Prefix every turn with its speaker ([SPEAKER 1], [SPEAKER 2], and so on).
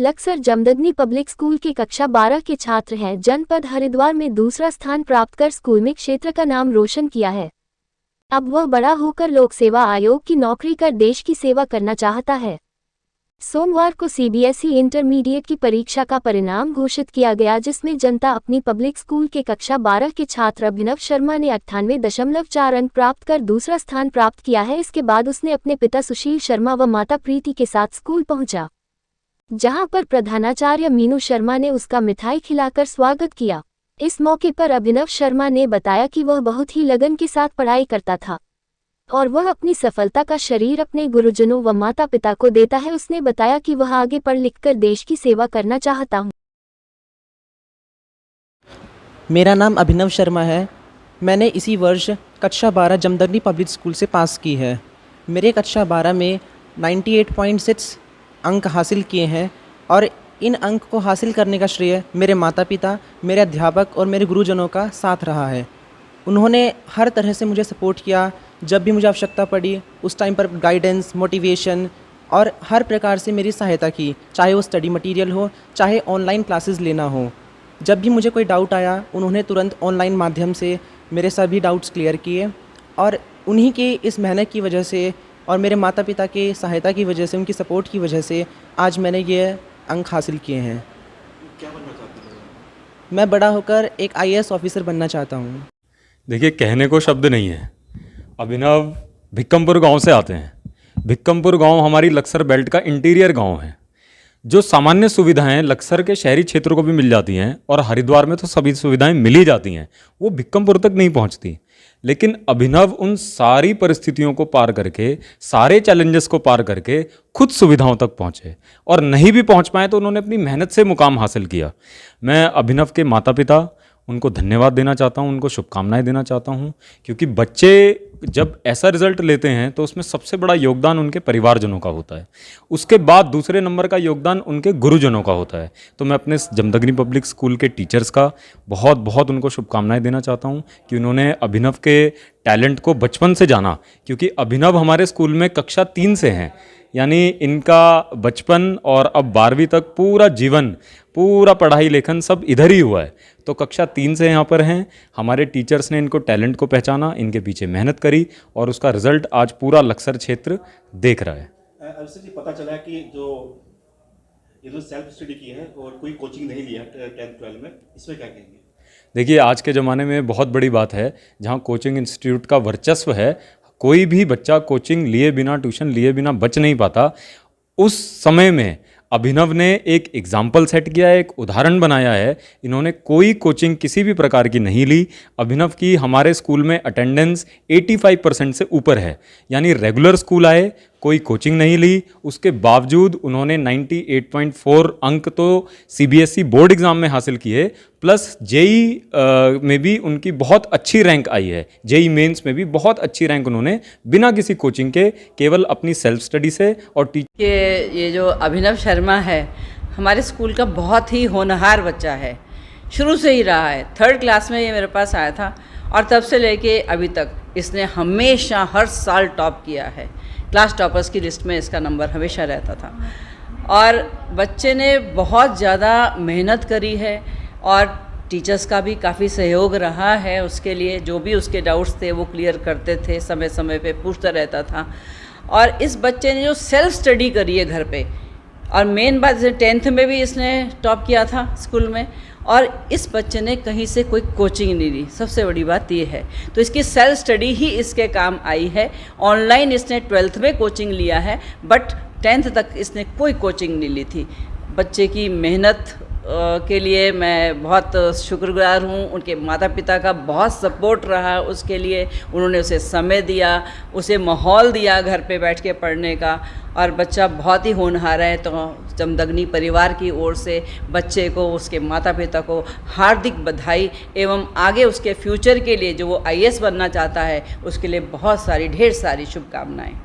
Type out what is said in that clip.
[SPEAKER 1] Laksar Jamadagni public school के कक्षा 12 के छात्र हैं। जनपद हरिद्वार में दूसरा स्थान प्राप्त कर स्कूल में क्षेत्र का नाम रोशन किया है। अब वह बड़ा होकर लोक सेवा आयोग की नौकरी कर देश की सेवा करना चाहता है। सोमवार को सीबीएसई इंटरमीडिएट की परीक्षा का परिणाम घोषित किया गया, जिसमें जनता अपनी पब्लिक स्कूल के कक्षा 12 के छात्र अभिनव शर्मा ने 98.4 अंक प्राप्त कर दूसरा स्थान प्राप्त किया है। इसके बाद उसने अपने पिता सुशील शर्मा व माता प्रीति के साथ स्कूल पहुंचा, जहां पर प्रधानाचार्य मीनू शर्मा ने उसका मिठाई खिलाकर स्वागत किया। इस मौके पर अभिनव शर्मा ने बताया कि वह बहुत ही लगन के साथ पढ़ाई करता था और वह अपनी सफलता का श्रेय अपने गुरुजनों व माता पिता को देता है। उसने बताया कि वह आगे पढ़ लिखकर देश की सेवा करना चाहता हूँ।
[SPEAKER 2] मेरा नाम अभिनव शर्मा है। मैंने इसी वर्ष कक्षा 12 जमदग्नि पब्लिक स्कूल से पास की है। मेरे कक्षा 12 में 98.6 अंक हासिल किए हैं और इन अंक को हासिल करने का श्रेय मेरे माता पिता, मेरे अध्यापक और मेरे गुरुजनों का साथ रहा है। उन्होंने हर तरह से मुझे सपोर्ट किया। जब भी मुझे आवश्यकता पड़ी उस टाइम पर गाइडेंस, मोटिवेशन और हर प्रकार से मेरी सहायता की, चाहे वो स्टडी मटेरियल हो, चाहे ऑनलाइन क्लासेस लेना हो। जब भी मुझे कोई डाउट आया उन्होंने तुरंत ऑनलाइन माध्यम से मेरे सभी डाउट्स क्लियर किए और उन्हीं की इस मेहनत की वजह से और मेरे माता पिता की सहायता की वजह से, उनकी सपोर्ट की वजह से आज मैंने ये अंक हासिल किए हैं।
[SPEAKER 3] क्या बनना चाहते हैं?
[SPEAKER 2] मैं बड़ा होकर एक IAS ऑफिसर बनना चाहता हूँ।
[SPEAKER 3] देखिए, कहने को शब्द नहीं है। अभिनव भिक्कमपुर गांव से आते हैं। भिक्कमपुर गांव हमारी लक्सर बेल्ट का इंटीरियर गांव है। जो सामान्य सुविधाएं लक्सर के शहरी क्षेत्रों को भी मिल जाती हैं और हरिद्वार में तो सभी सुविधाएं मिल ही जाती हैं, वो भिक्कमपुर तक नहीं पहुंचती। लेकिन अभिनव उन सारी परिस्थितियों को पार करके, सारे चैलेंजेस को पार करके खुद सुविधाओं तक पहुंचे और नहीं भी पहुंच पाए तो उन्होंने अपनी मेहनत से मुकाम हासिल किया। मैं अभिनव के माता पिता, उनको धन्यवाद देना चाहता हूं, उनको शुभकामनाएं देना चाहता हूं, क्योंकि बच्चे जब ऐसा रिजल्ट लेते हैं तो उसमें सबसे बड़ा योगदान उनके परिवारजनों का होता है। उसके बाद दूसरे नंबर का योगदान उनके गुरुजनों का होता है। तो मैं अपने जमदग्नि पब्लिक स्कूल के टीचर्स का बहुत बहुत उनको शुभकामनाएं देना चाहता हूं कि उन्होंने अभिनव के टैलेंट को बचपन से जाना, क्योंकि अभिनव हमारे स्कूल में कक्षा 3 से हैं, यानी इनका बचपन और अब 12वीं तक पूरा जीवन, पूरा पढ़ाई लेखन सब इधर ही हुआ है। तो कक्षा 3 से यहाँ पर हैं। हमारे टीचर्स ने इनको टैलेंट को पहचाना, इनके पीछे मेहनत करी और उसका रिजल्ट आज पूरा लक्सर क्षेत्र देख रहा है।
[SPEAKER 4] अवसर जी, पता चला कि जो सेल्फ स्टडी की है और कोई कोचिंग नहीं लिया 10th-12 में, इसमें क्या कहेंगे?
[SPEAKER 3] देखिए, आज के ज़माने में बहुत बड़ी बात है जहाँ कोचिंग इंस्टीट्यूट का वर्चस्व है। कोई भी बच्चा कोचिंग लिए बिना, ट्यूशन लिए बिना बच नहीं पाता। उस समय में अभिनव ने एक एग्जाम्पल सेट किया है, एक उदाहरण बनाया है। इन्होंने कोई कोचिंग किसी भी प्रकार की नहीं ली। अभिनव की हमारे स्कूल में अटेंडेंस 85% से ऊपर है, यानी रेगुलर स्कूल आए, कोई कोचिंग नहीं ली। उसके बावजूद उन्होंने 98.4 अंक तो CBSE बोर्ड एग्ज़ाम में हासिल किए, प्लस JEE में भी उनकी बहुत अच्छी रैंक आई है। JEE मेंस में भी बहुत अच्छी रैंक उन्होंने बिना किसी कोचिंग के, केवल अपनी सेल्फ स्टडी से और
[SPEAKER 5] ये जो अभिनव शर्मा है हमारे स्कूल का बहुत ही होनहार बच्चा है। शुरू से ही रहा है। 3rd क्लास में ये मेरे पास आया था और तब से लेके अभी तक इसने हमेशा हर साल टॉप किया है। क्लास टॉपर्स की लिस्ट में इसका नंबर हमेशा रहता था और बच्चे ने बहुत ज़्यादा मेहनत करी है और टीचर्स का भी काफ़ी सहयोग रहा है उसके लिए। जो भी उसके डाउट्स थे वो क्लियर करते थे, समय समय पे पूछता रहता था। और इस बच्चे ने जो सेल्फ स्टडी करी है घर पे, और मेन बात जैसे 10th में भी इसने टॉप किया था स्कूल में, और इस बच्चे ने कहीं से कोई कोचिंग नहीं ली। सबसे बड़ी बात ये है। तो इसकी सेल्फ स्टडी ही इसके काम आई है। ऑनलाइन इसने 12th में कोचिंग लिया है, बट 10th तक इसने कोई कोचिंग नहीं ली थी। बच्चे की मेहनत के लिए मैं बहुत शुक्रगुजार हूँ। उनके माता पिता का बहुत सपोर्ट रहा उसके लिए। उन्होंने उसे समय दिया, उसे माहौल दिया घर पे बैठ के पढ़ने का, और बच्चा बहुत ही होनहार है। तो जमदग्नि परिवार की ओर से बच्चे को, उसके माता पिता को हार्दिक बधाई एवं आगे उसके फ्यूचर के लिए जो वो IAS बनना चाहता है उसके लिए बहुत सारी, ढेर सारी शुभकामनाएँ।